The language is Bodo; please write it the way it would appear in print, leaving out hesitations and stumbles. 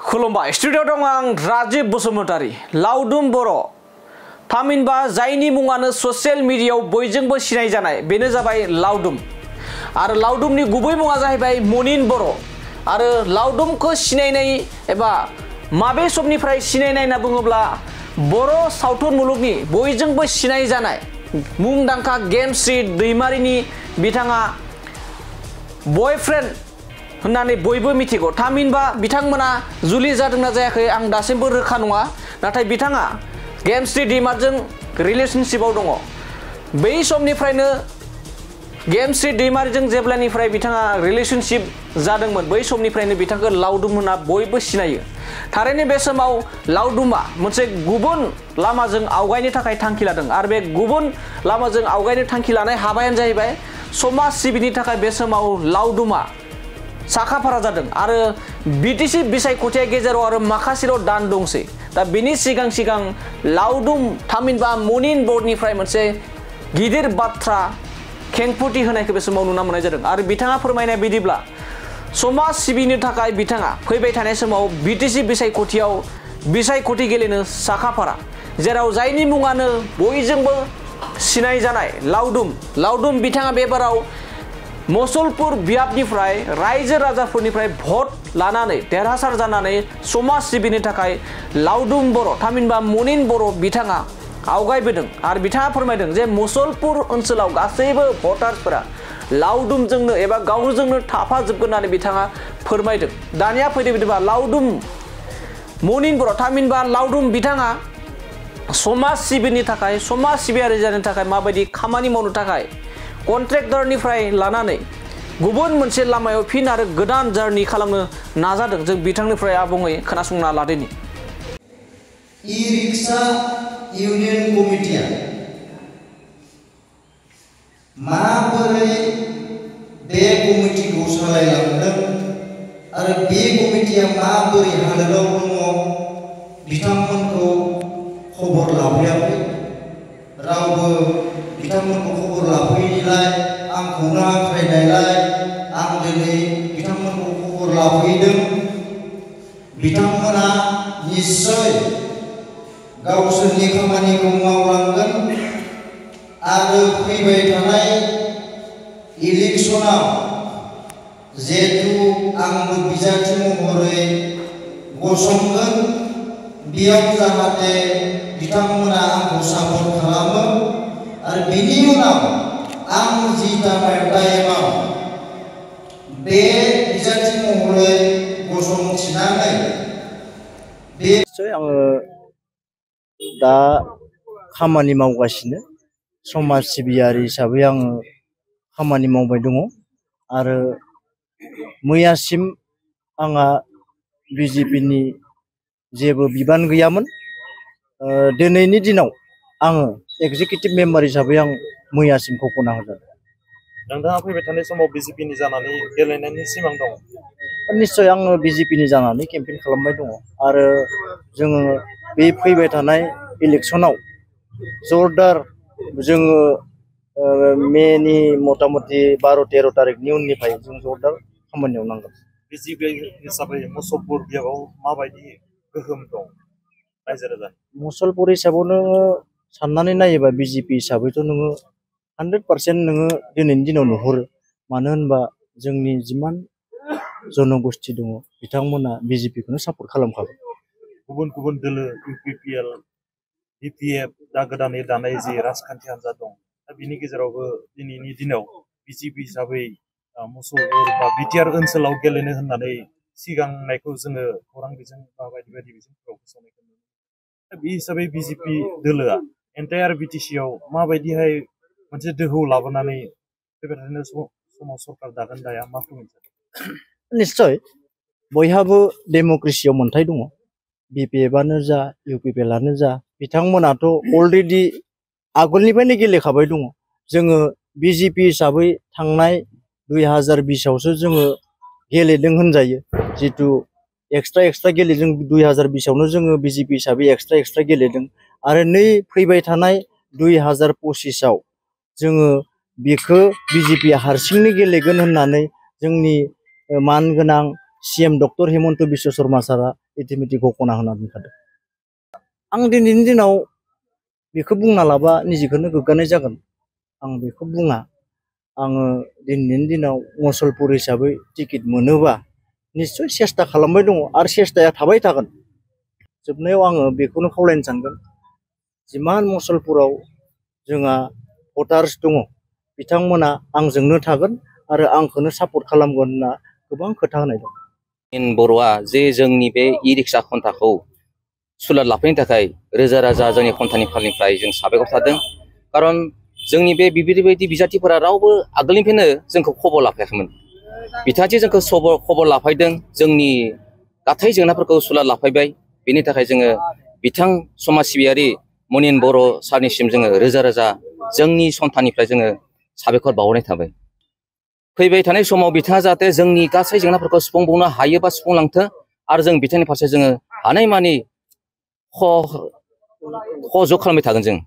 खुलुमबाय स्टुडिअ दं आं राजिब बसुमतारी लावदुम बर' थामहिनबा जायनि मुङानो ससियेल मिडियायाव बयजोंबो सिनाय जानाय बेनो जाबाय लावदुम आरो लावदुमनि गुबै मुङा जाहैबाय मनिन बर' आरो लावदुमखौ सिनायनाय एबा माबे समनिफ्राय सिनायनाय होनना बुङोब्ला बर' सावथुन मुलुगनि बयजोंबो सिनाय जानाय मुंदांखा गेमस्रि दैमारिनि बिथाङा बयफ्रेन्ड होननानै बयबो मिथिगौ थामहिनबा बिथांमोना जुलि जादोंना जायाखै आं दासिमबो रोखा नङा नाथाय बिथाङा गेमस्रि दैमारजों रिलेशनशिपआव दङ बै समनिफ्रायनो गेमस्रि दैमारिजों जेब्लानिफ्राय बिथाङा रिलेशनशिप जादोंमोन बै समनिफ्रायनो बिथांखौ लावदुम होनना बयबो सिनायो थारैनो बे समाव लावदुमा मोनसे गुबुन लामाजों आवगायनो थाखाय थांखि लादों आरो बे गुबुन लामाजों आवगायनो थांखि लानाय हाबायानो जाहैबाय समाज सिबिनि थाखाय बे समाव लावदुमा साखाफारा जादों आरो बिटिसि बिसायख'थिया गेजेराव आरो माखासेल' दान दंसै दा बेनि सिगां लावदुम थामहिनबा मनिन बर'निफ्राय मोनसे गिदिर बाथ्रा खेंफुरथि होनायखौ बे समाव नुनो मोननाय जादों आरो बिथाङा फोरमायनाय बायदिब्ला समाज सिबिनो थाखाय बिथाङा फैबाय थानाय समाव बिटिसि बिसायख'थियाव बिसायख'थि गेलेनो साखाफारा जेराव जायनि मुङानो बयजोंबो सिनाय जानाय लावदुम बिथाङा बेबाराव मसलपुर बियाबनिफ्राय रायजो राजाफोरनिफ्राय भट लानानै देरहासार जानानै समाज सिबिनो थाखाय लावदुम बर' थामहिनबा मनिन बर' बिथाङा आवगायबोदों आरो बिथाङा फोरमायदों जे मसलपुर ओनसोलाव गासैबो भटार्सफोरा लावदुमजोंनो एबा गावजोंनो थाफाजोबगोन होननानै बिथाङा फोरमायदों दानिया फैदो बिदिबा लावदुम मनिन बर' थामहिनबा लावदुम बिथाङा समाज सिबिनो थाखाय समाज सिबियारि जानो थाखाय माबायदि खामानि मावनो थाखाय कन्ट्रेक्टरनिफ्राय लानानै गुबुन मोनसे लामायाव फिन आरो गोदान जार्नि खालामनो नाजादों जों बिथांनिफ्राय आबुङै खोनासंना लादोनि ई-रिक्शा इउनियन कमिटिया माबोरै बे कमिटिखौ सालायलांदों आरो बे कमिटिया माबोरै हालोदाव दङ बिथांमोनखौ खबर लाफैयाखै रावबो बिथांमोनखौ खबर लाफैनायलाय आंखौनो हांख्रायनायलाय आं दिनै बिथांमोनखौ खबर लाफैदों बिथांमोना निश्चय गावसोरनि खामानिखौ मावलांगोन आरो फैबाय थानाय इलेक्शनाव जेहेतु आंबो बिजाथि महरै गसंगोन बेयाव जाहाथे बिथांमोना आंखौ सापर्ट खालामो आरो बिनि उनाव आं जि टाइमाव बे बिजाथि महरै गसंथिनानै बे आङो दा खामानि मावगासिनो समाज सिबियारि हिसाबै आङो खामानि मावबाय दङ आरो मैयासिम आंहा बिजेपिनि जेबो बिबान गैयामोन दिनैनि दिनाव आङो एक्जिकिउटिभ मेम्बार हिसाबै आं मैयासिम घोषणा होजादों नोंथाङा फैबाय थानाय समाव बिजेपिनि जानानै गेलेनायनि सिमां दं निश्चय आङो बिजेपिनि जानानै केम्पेइन खालामबाय दङ आरो जोङो बे फैबाय थानाय इलेक्सनाव जरदार जोङो मेनि मथा-मथि 12-13 तारिखनि उननिफ्राय जों जरदार खामानियाव नांगोन बिजेपि हिसाबै मसलपुर बियाबाव माबायदि गोहोम दं रायजो राजानि मसलपुर हिसाबाव नोङो साननानै नायोबा बिजेपि हिसाबैथ' नोङो 100% नोङो दिनैनि दिनाव नुहुरो मानो होनबा जोंनि जिमान जनगोष्ठी दङ बिथांमोना बिजेपिखौनो सापर्ट खालामखागोन गुबुन दोलो इउपिपिएल बिपिएफ दा गोदानै दानाय जि राजखान्थि हान्जा दं दा बिनि गेजेरावबो दिनैनि दिनाव बिजेपि हिसाबै मसलपुर बा बिटिआर ओनसोलाव गेलेनो होननानै सिगांनायखौ जोङो खौरां बिजों बा बायदि बिजोंफोराव फोसावनायखौ नुनो मोनो बे हिसाबै बिजेपि दोलोआ एन्टायार बिटिसिआव माबायदिहाय मोनसे दोहौ लाबोनानै बेबायदिनो समाव सरकार दागोन दाया मा फोरमायनो निश्चय बयहाबो डेम'क्रेसियाव मोन्थाय दङ बिपिएफआनो जा इउपिपिएलआनो जा बिथांमोनाथ' अलरेडि आगोलनिफ्रायनो गेलेखाबाय दङ जोङो बिजेपि हिसाबै थांनाय 2020आवसो जोङो गेलेदों होनजायो जितु एक्सट्रा गेलेदों 2020आवनो जोङो बिजेपि हिसाबै एक्सट्रा गेलेदों आरो नै फैबाय थानाय 2025आव जोङो बेखौ बिजेपि हारसिंनो गेलेगोन होननानै जोंनि मानगोनां CM डक्टर हेमन्त बिश्व शर्मा सारा इतिमধ্যে घोषणा होना दोनखादों आं दिनैनि दिनाव बेखौ बुंना लाबा निजेखौनो गोग्गानाय जागोन आं बेखौ बुङा आङो दिनैनि दिनाव मुसलपुर हिसाबै टिकेट मोनोबा निश्चय सेस्था खालामबाय दङ आरो सेस्थाया थाबाय थागोन जोबनायाव आङो बेखौनो खावलायनो सानगोन जिमान मुसलपुराव जोंहा भटार्स दङ बिथांमोना आंजोंनो थागोन आरो आंखौनो सापर्ट खालामगोन होनना गोबां खोथा होनाय दं बर'आ जे जोंनि बे ई-रिक्सा खन्थाखौ सुलाद लाफैनो थाखाय रोजा रोजा जोंनि खन्थानि फालनिफ्राय जों साबायखर थादों खारन जोंनि बे बेबायदि बिजाथिफोरा रावबो आगोलनिफ्रायनो जोंखौ खबर लाफायाखैमोन बिथाङा जोंखौ खबर लाफायदों जोंनि गाथाय जेंनाफोरखौ सुलाद लाफायबाय बेनि थाखाय जोङो बिथां समाज सिबियारि मनिन बर' सारनिसिम जोङो रोजा रोजा जोंनि सन्थाननिफ्राय जोङो साबायखर बावहरनाय थाबाय फैबाय थानाय समाव बिथाङा जाहाथे जोंनि गासै जेंनाफोरखौ सुफुंबावनो हायो बा सुफुंलांथों आरो जों बिथांनि फारसे जोङो हानायमानि ख' ज' खालामबाय थागोन जों